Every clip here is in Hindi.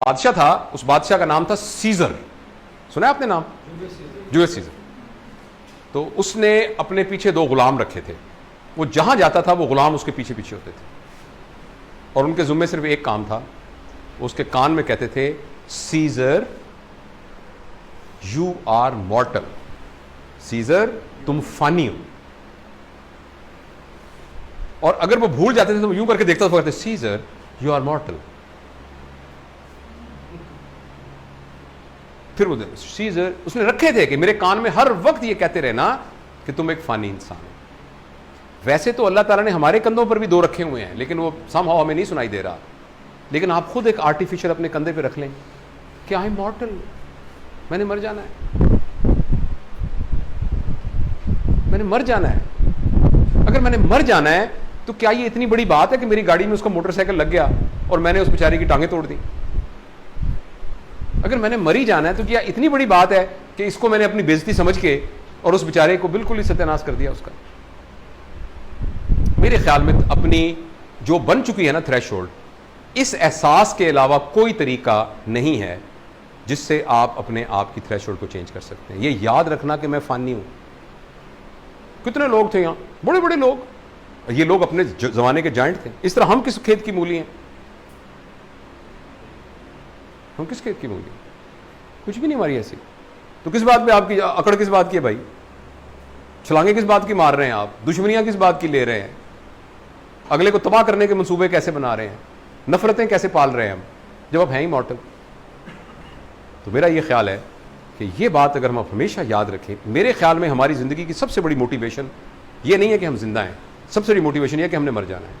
बादशाह था, उस बादशाह का नाम था सीजर। सुना है आपने नाम? Julius Caesar. तो उसने अपने पीछे 2 गुलाम रखे थे। वो जहां जाता था वो गुलाम उसके पीछे पीछे होते थे और उनके जुम्मे सिर्फ एक काम था। वो उसके कान में कहते थे, Caesar you are mortal, Caesar तुम फानी हो। और अगर वो भूल जाते थे तो वो यूं करके देखता था, कहते सीजर यू आर मॉर्टल। फिर वो सीजर उसने रखे थे कि मेरे कान में हर वक्त ये कहते रहना कि तुम एक फानी इंसान हो। वैसे तो अल्लाह ताला ने हमारे कंधों पर भी 2 रखे हुए हैं, लेकिन वो समहाउ हमें नहीं सुनाई दे रहा। लेकिन आप खुद एक आर्टिफिशियल अपने कंधे पे रख लें कि आई एम मॉर्टल, मैंने मर जाना है, मैंने मर जाना है। अगर मैंने मर जाना है तो क्या ये इतनी बड़ी बात है कि मेरी गाड़ी में उसका मोटरसाइकिल लग गया और मैंने उस बेचारे की टांगें तोड़ दी? अगर मैंने मर ही जाना है तो क्या इतनी बड़ी बात है कि इसको मैंने अपनी बेइज्जती समझ के और उस बेचारे को बिल्कुल ही सत्यानाश कर दिया उसका? मेरे ख्याल में अपनी जो बन चुकी है ना थ्रेशोल्ड, इस एहसास के अलावा कोई तरीका नहीं है जिससे आप अपने आप की थ्रेशोल्ड को चेंज कर सकते हैं। ये याद रखना कि मैं फानी हूं। कितने लोग थे यहां, बड़े बड़े लोग, ये लोग अपने जमाने के जायंट थे। इस तरह हम किस खेत की मूली हैं? हम किस खेत की मूली? कुछ भी नहीं हमारी ऐसी। तो किस बात पे आपकी अकड़, किस बात की है भाई? छलांगे किस बात की मार रहे हैं आप? दुश्मनियां किस बात की ले रहे हैं? अगले को तबाह करने के मंसूबे कैसे बना रहे हैं? नफरतें कैसे पाल रहे हैं हम, जब आप हैं ही मॉर्टल? तो मेरा ये ख्याल है कि ये बात अगर हम हमेशा याद रखें, मेरे ख्याल में हमारी जिंदगी की सबसे बड़ी मोटिवेशन ये नहीं है कि हम जिंदा हैं, सबसे बड़ी मोटिवेशन ये है कि हमने मर जाना है।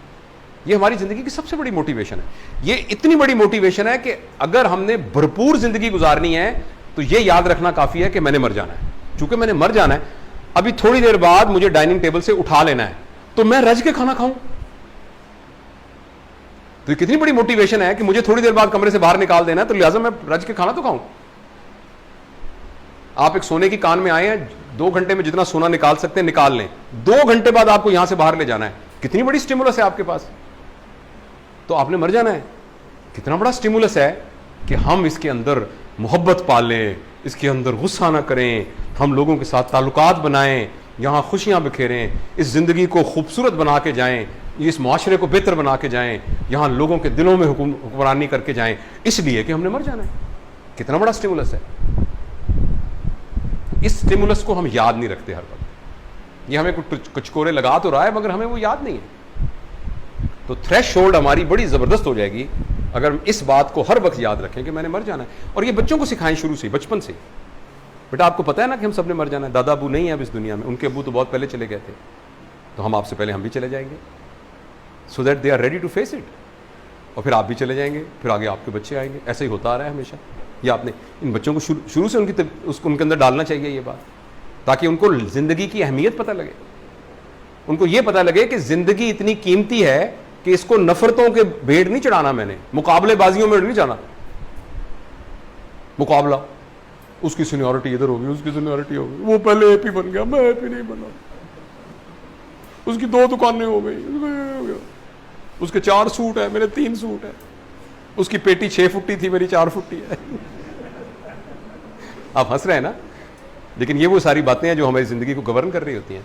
ये हमारी जिंदगी की सबसे बड़ी मोटिवेशन है। ये इतनी बड़ी मोटिवेशन है कि अगर हमने भरपूर जिंदगी गुजारनी है तो ये याद रखना काफी है कि मैंने मर जाना है। चूंकि मैंने मर जाना है, अभी थोड़ी देर बाद मुझे डाइनिंग टेबल से उठा लेना है, तो मैं रज के खाना खाऊं। तो ये कितनी बड़ी मोटिवेशन है कि मुझे थोड़ी देर बाद कमरे से बाहर निकाल देना है, तो लिहाजा मैं रज के खाना तो खाऊं। आप एक सोने की कान में आए हैं, 2 घंटे में जितना सोना निकाल सकते हैं निकाल लें, 2 घंटे बाद आपको यहां से बाहर ले जाना है। कितनी बड़ी स्टिमुलस है आपके पास। तो आपने मर जाना है। कितना बड़ा स्टिमुलस है कि हम इसके अंदर मोहब्बत पालें, इसके अंदर गुस्सा ना करें, हम लोगों के साथ ताल्लुकात बनाएं, यहां खुशियां बिखेरें, इस जिंदगी को खूबसूरत बना के जाएं, इस माशरे को बेहतर बना के जाएं, यहां लोगों के दिलों में हुक्मरानी करके जाएं, इसलिए कि हमने मर जाना है। कितना बड़ा स्टिमुलस है। इस स्टिमुलस को हम याद नहीं रखते हर वक्त। ये हमें कुछ कचकोरे लगा तो रहा है मगर हमें वो याद नहीं है। तो थ्रेशोल्ड हमारी बड़ी जबरदस्त हो जाएगी अगर हम इस बात को हर वक्त याद रखें कि मैंने मर जाना है। और ये बच्चों को सिखाएं शुरू से, बचपन से। बेटा आपको पता है ना कि हम सबने मर जाना है। दादा अबू नहीं है अब इस दुनिया में, उनके अबू तो बहुत पहले चले गए थे, तो हम आपसे पहले हम भी चले जाएंगे, so that they are ready to face it. और फिर आप भी चले जाएंगे, फिर आगे आपके बच्चे आएंगे। ऐसे ही होता आ रहा है हमेशा। ये आपने इन बच्चों को शुरू से उनके अंदर डालना चाहिए ये बात, ताकि उनको जिंदगी की अहमियत पता लगे, उनको ये पता लगे कि जिंदगी इतनी कीमती है कि इसको नफरतों के भेड़ नहीं चढ़ाना, मैंने मुकाबलेबाजियों में नहीं जाना। मुकाबला, उसकी सीनियरिटी इधर होगी, उसकी सीनियरिटी होगी, वो पहले एपी बन गया, मैं एपी नहीं बना, उसकी 2 दुकानें हो गई, उसके 4 सूट है, मेरे 3 सूट है, उसकी पेटी 6 फुट्टी थी, मेरी 4 फुट्टी है। आप हंस रहे हैं ना, लेकिन ये वो सारी बातें हैं जो हमारी जिंदगी को गवर्न कर रही होती हैं।